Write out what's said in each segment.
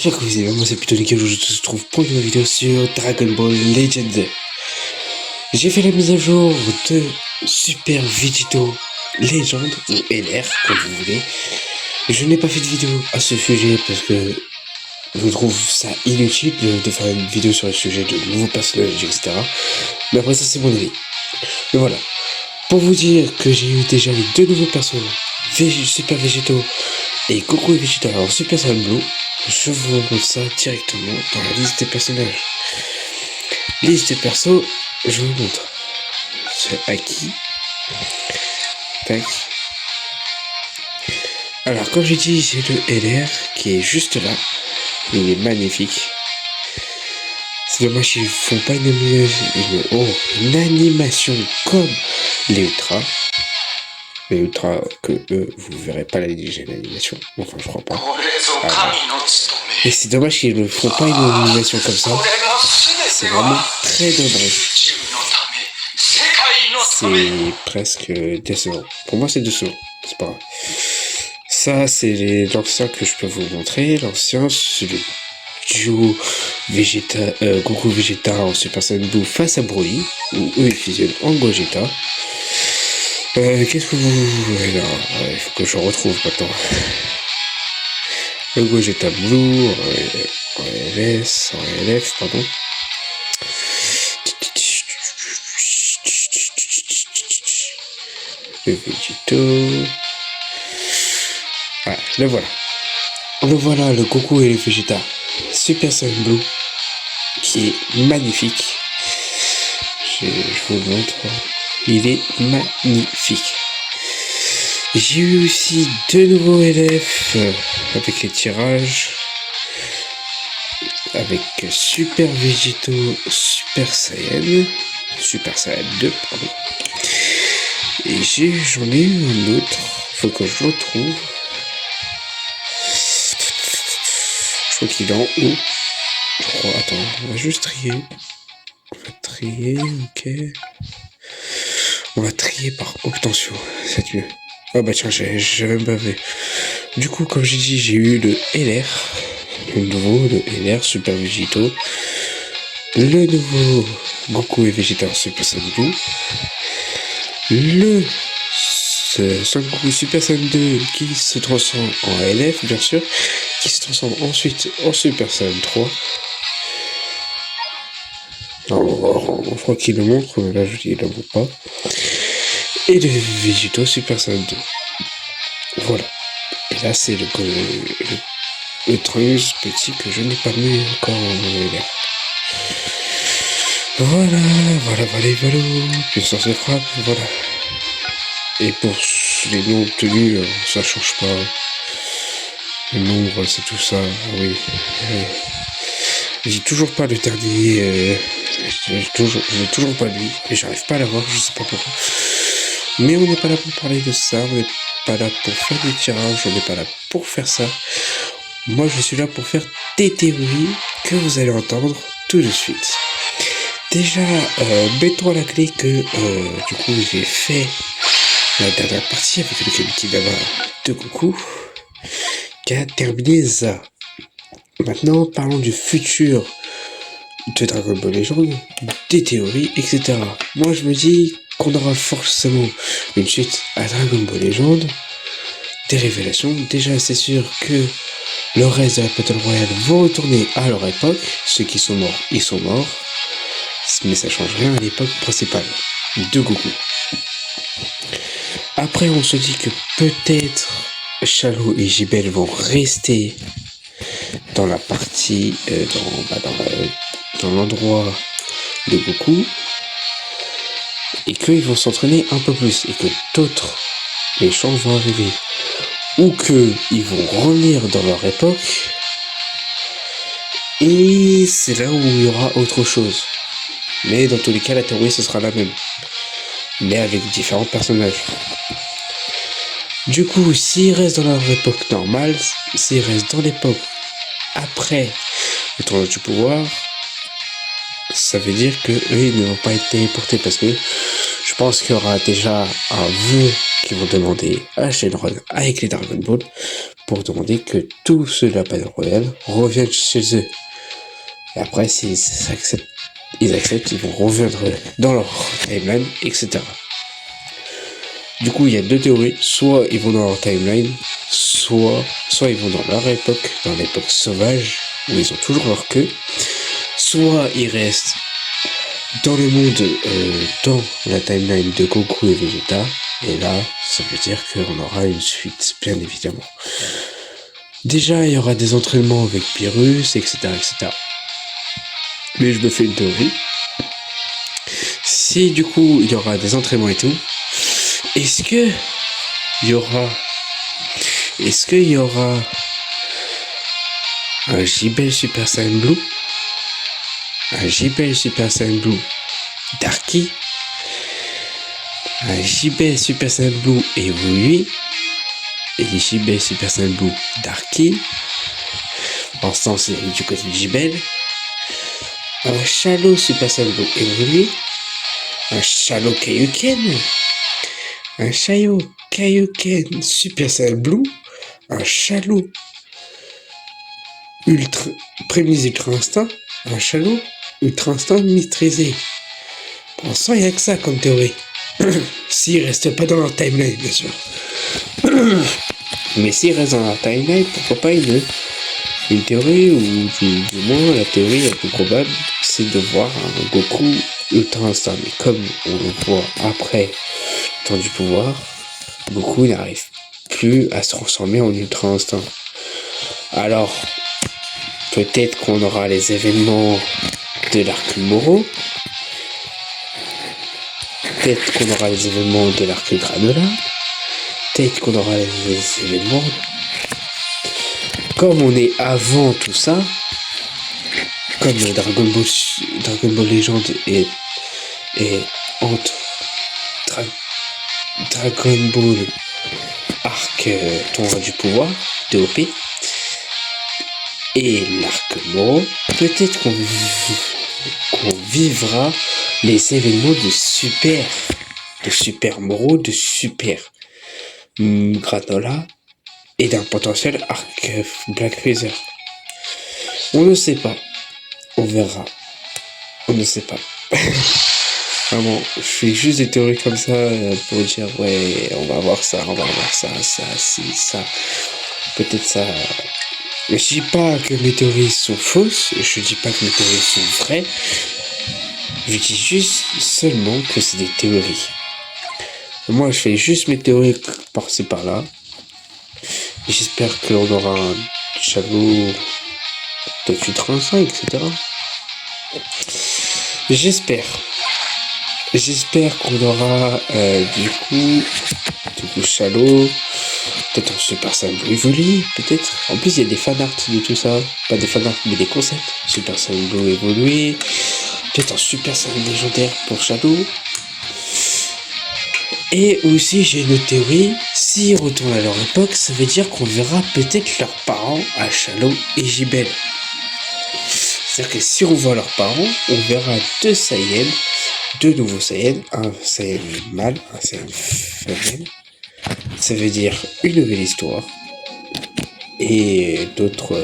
J'espère que vous allez bien, moi c'est plutôt nickel, je te retrouve pour une nouvelle vidéo sur Dragon Ball Legends. J'ai fait la mise à jour de Super Vegito Legend, ou LR, comme vous voulez. Je n'ai pas fait de vidéo à ce sujet parce que je trouve ça inutile de faire une vidéo sur le sujet de nouveaux personnages, etc. Mais après ça c'est mon avis. Mais voilà, pour vous dire que j'ai eu déjà les deux nouveaux personnages, Super Vegito et Goku et Vegeta en Super Saiyan Blue. Je vous montre ça directement dans la liste des personnages. Liste des persos, je vous montre. C'est Aki. Tac. Alors, comme j'ai dit, j'ai le LR qui est juste là. Il est magnifique. C'est dommage qu'ils font pas une animation comme les Ultras. Les Ultras que eux, vous verrez pas l'animation. Enfin, je crois pas. Et c'est dommage qu'ils ne font pas une animation comme ça. C'est vraiment très dommage. C'est presque décevant. Pour moi, c'est décevant. C'est pas grave. Ça, c'est l'ancien que je peux vous montrer. L'ancien, c'est le duo Goku Vegeta en Super Saiyan Blue face à Broly, où eux ils fusionnent en Gogeta. Qu'est-ce que vous... Alors, il faut que je retrouve maintenant. Le Gogeta Blue, en LS, en LF, pardon. Le Vegito. Ah, le voilà. Le voilà, le Goku et le Vegeta. Super Saiyan Blue. Qui est magnifique. Je vous montre. Il est magnifique. J'ai eu aussi deux nouveaux LF avec les tirages. Avec Super Vegito, Super Saiyan 2, pardon. Et j'en ai eu un autre. Faut que je le trouve. Je crois qu'il est en haut. Je crois, attends, on va juste trier. On va trier, ok. On va trier par obtention, c'est mieux. Ah bah tiens, j'ai même pas vu. Du coup, comme j'ai dit, j'ai eu le LR. Le nouveau, le LR Super Vegito. Le nouveau Goku et Vegeta Super Saiyan 2. Le Son Goku Super Saiyan 2 qui se transforme en LF, bien sûr. Qui se transforme ensuite en Super Saiyan 3. Alors, je crois qu'il le montre, mais là je dis il le montre pas. Et le Vegito Super Saiyan 2. Voilà. Et là c'est le Trunks petit que je n'ai pas mis encore en LR. Voilà. Puissance de frappe, voilà. Et pour les noms obtenus, ça change pas. Le nombre, c'est tout ça, oui. J'ai toujours pas le dernier. J'ai toujours pas lui. Et j'arrive pas à l'avoir, je sais pas pourquoi. Mais on n'est pas là pour parler de ça. On n'est pas là pour faire des tirages. On n'est pas là pour faire ça. Moi, je suis là pour faire des théories que vous allez entendre tout de suite. Déjà, mettons à la clé que du coup j'ai fait la dernière partie avec le Kamikinama de Goku qui a terminé ça. Maintenant, parlons du futur de Dragon Ball Legends, des théories, etc. Moi, je me dis qu'on aura forcément une suite à Dragon Ball Legends, des révélations. Déjà, c'est sûr que le reste de la Battle Royale vont retourner à leur époque. Ceux qui sont morts, ils sont morts. Mais ça change rien à l'époque principale de Goku. Après, on se dit que peut-être Shalo et Jibel vont rester dans la partie, dans l'endroit de Goku, et qu'ils vont s'entraîner un peu plus, et que d'autres méchants vont arriver, ou qu'ils vont revenir dans leur époque, et c'est là où il y aura autre chose. Mais dans tous les cas, la théorie, ce sera la même. Mais avec différents personnages. Du coup, s'ils restent dans leur époque normale, s'ils restent dans l'époque après le tournoi du pouvoir, ça veut dire que eux, ils n'ont pas été téléportés parce que je pense qu'il y aura déjà un vœu qui vont demander à Shenron avec les Dragon Ball pour demander que tous ceux de la Battle Royale reviennent chez eux. Et après, s'ils acceptent, ils vont revenir dans leur timeline, etc. Du coup, il y a deux théories. Soit ils vont dans leur timeline, soit ils vont dans leur époque, dans l'époque sauvage, où ils ont toujours leur queue. Soit ils restent dans le monde, dans la timeline de Goku et Vegeta. Et là, ça veut dire qu'on aura une suite, bien évidemment. Déjà, il y aura des entraînements avec Pyrrhus, etc., etc. Mais je me fais une théorie. Si du coup, il y aura des entraînements et tout, est-ce qu'il y aura un JBL Super Saiyan Blue, un JBL Super Saiyan Blue Darky, un JBL Super Saiyan Blue évolué, et JBL Super Saiyan Blue Darky, en ce sens du côté de JBL, un Shadow Super Saiyan Blue évolué, un Shadow Kaioken, un Shadow Kaioken Super Saiyan Blue, un Shadow Ultra Prémise Ultra Instinct, un Shadow Ultra Instinct maîtrisé. Pour l'instant, il n'y a que ça comme théorie. S'il reste pas dans leur timeline, bien sûr. Mais s'il reste dans leur timeline, pourquoi pas une théorie, ou du moins la théorie la plus probable, c'est de voir un Goku Ultra Instinct. Mais comme on le voit après Temps du pouvoir, Goku n'arrive plus à se transformer en Ultra Instinct. Alors, peut-être qu'on aura les événements de l'arc Moro. Peut-être qu'on aura les événements de l'arc Granola. Peut-être qu'on aura les événements... Comme on est avant tout ça, comme Dragon Ball Legend est entre Dragon Ball Arc Tournoi du Pouvoir, TOP, et l'arc Moro, peut-être qu'on vivra les événements de Super Moro, de Super Granola, et d'un potentiel arc Black Freezer. On ne sait pas. On verra. On ne sait pas. Vraiment, je fais juste des théories comme ça pour dire ouais, on va voir ça, ça. Peut-être ça. Je dis pas que mes théories sont fausses, je dis pas que mes théories sont vraies. Je dis juste seulement que c'est des théories. Moi, je fais juste mes théories par-ci par-là. J'espère qu'on aura un Shadow peut-être 35, etc. J'espère qu'on aura du coup Shadow, peut-être un Super Saiyan Blue évolué, peut-être. En plus, il y a des fanarts de tout ça. Pas des fanarts, mais des concepts. Super Saiyan Blue évolué, peut-être un Super Saiyan légendaire pour Shadow. Et aussi, j'ai une théorie, s'ils retournent à leur époque, ça veut dire qu'on verra peut-être leurs parents à Shadow et JBL. C'est-à-dire que si on voit leurs parents, on verra deux nouveaux Saiyans, un Saiyan mâle, un Saiyan femelle. Ça veut dire une nouvelle histoire et d'autres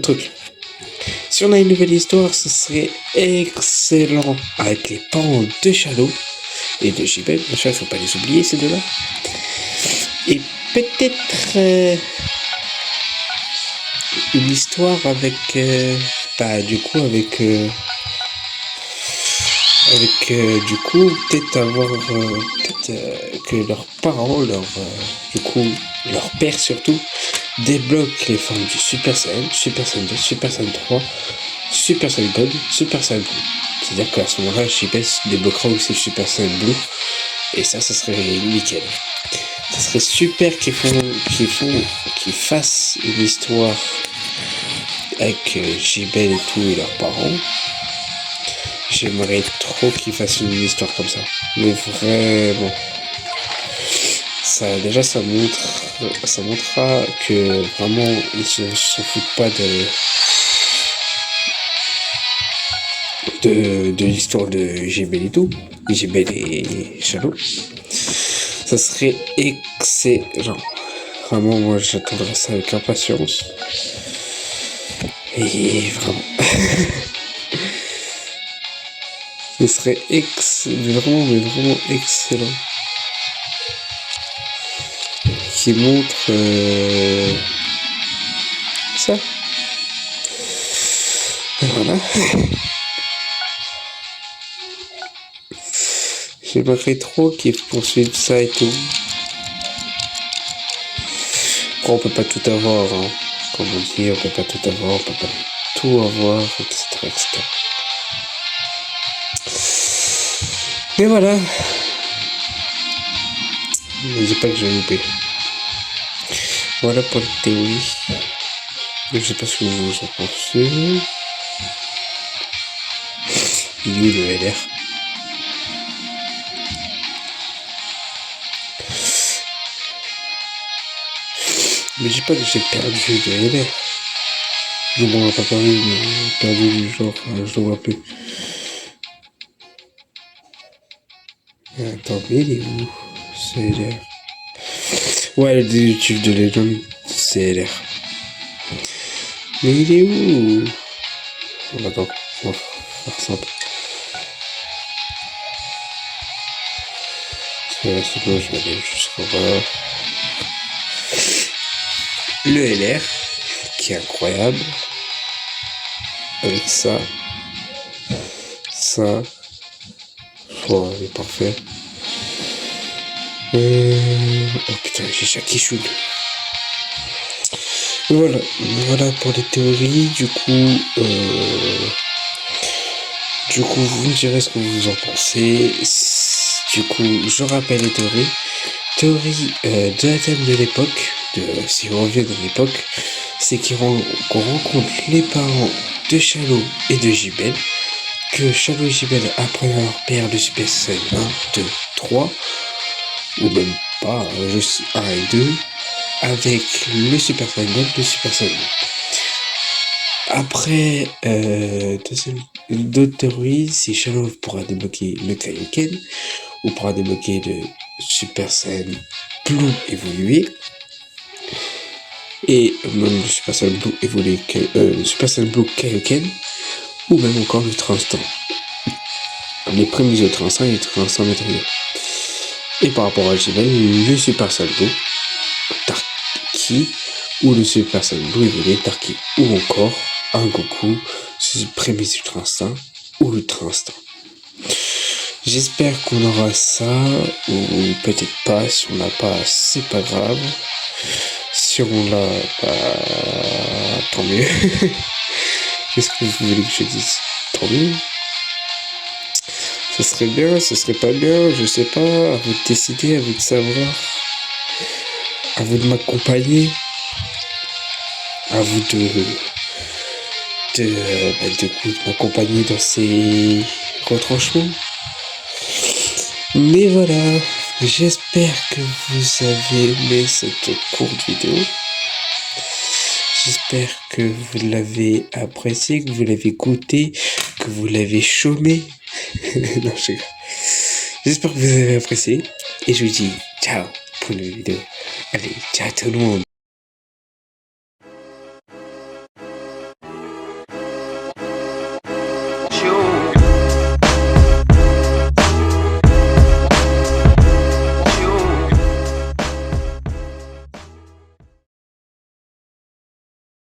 trucs. Si on a une nouvelle histoire, ce serait excellent avec les parents de Shadow et de JBL, bien sûr, il ne faut pas les oublier ces deux-là. Et peut-être une histoire avec du coup peut-être avoir que leurs parents, leur père surtout, débloque les formes du Super Saiyan, Super Saiyan 2, Super Saiyan 3, Super Saiyan God, Super Saiyan Blue. C'est-à-dire qu'à ce moment-là, JBL débloquera aussi le Super Saiyan Blue. Et ça serait nickel. Ça serait super qu'ils fassent une histoire avec JBL et tout et leurs parents. J'aimerais trop qu'ils fassent une histoire comme ça. Mais vraiment. Ça montrera que vraiment ils s'en foutent pas de l'histoire de JBL et tout. JBL et Shadow. Ça serait excellent. Vraiment, moi, j'attendrai ça avec impatience. Et vraiment... Ce serait vraiment excellent. Qui montre ça. Et voilà. J'aimerais trop qu'ils poursuivent ça et tout. Après, on peut pas tout avoir, hein. Comme on dit, on peut pas tout avoir, on peut pas tout avoir, etc. etc. Mais voilà. Ne dis pas que j'ai loupé. Voilà pour la théorie. Je sais pas ce que vous en pensez. Il est où le LR? Mais je dis pas que j'ai perdu le LR. Je m'en ai pas perdu, mais perdu du genre, je le vois plus. Attends, mais il est où? C'est LR. Ouais, le déductif de Legend, c'est LR. Mais il est où? Attends, on va faire simple. C'est bon, je vais aller jusqu'au bas. Le LR, qui est incroyable. Avec ça. Ça. Oh, il est parfait. Oh putain, j'ai Jackie Chou. Voilà pour les théories. Du coup, vous me direz ce que vous en pensez. Du coup, je rappelle les théories. Théorie de la thème de l'époque, si on revient dans l'époque, c'est qu'on rencontre les parents de Chalo et de Jibel, que Chalo et Jibel apprennent à leur père le Super Saiyan 1, 2, 3, ou même pas, juste 1 et 2, avec le Super Saiyan, le Super Saiyan. Après, d'autres théories, si Chalo pourra débloquer le Kaioken, ou pourra débloquer le Super Saiyan Blue évolué, et même le Super Saiyan Blue évolué, le Super Saiyan Blue Kaioken, ou même encore l'Ultra Instinct. Les premiers Ultra Instinct et l'Ultra Instinct matériel. Et par rapport à Jibel, le Super Saiyan Blue Darky, ou le Super Saiyan Blue évolué Darky, ou encore un Goku, ce premier Ultra Instinct ou Ultra Instinct. J'espère qu'on aura ça, ou peut-être pas. Si on l'a pas, c'est pas grave. Si on l'a, tant mieux. Qu'est-ce que vous voulez que je dise? Tant mieux. Ce serait bien, ce serait pas bien, je sais pas. À vous de décider, à vous de savoir. À vous de m'accompagner. À vous de m'accompagner dans ces retranchements. Mais voilà, j'espère que vous avez aimé cette courte vidéo. J'espère que vous l'avez apprécié, que vous l'avez goûté, que vous l'avez chômé. Non, je rigole. J'espère que vous avez apprécié. Et je vous dis ciao pour une vidéo. Allez, ciao tout le monde.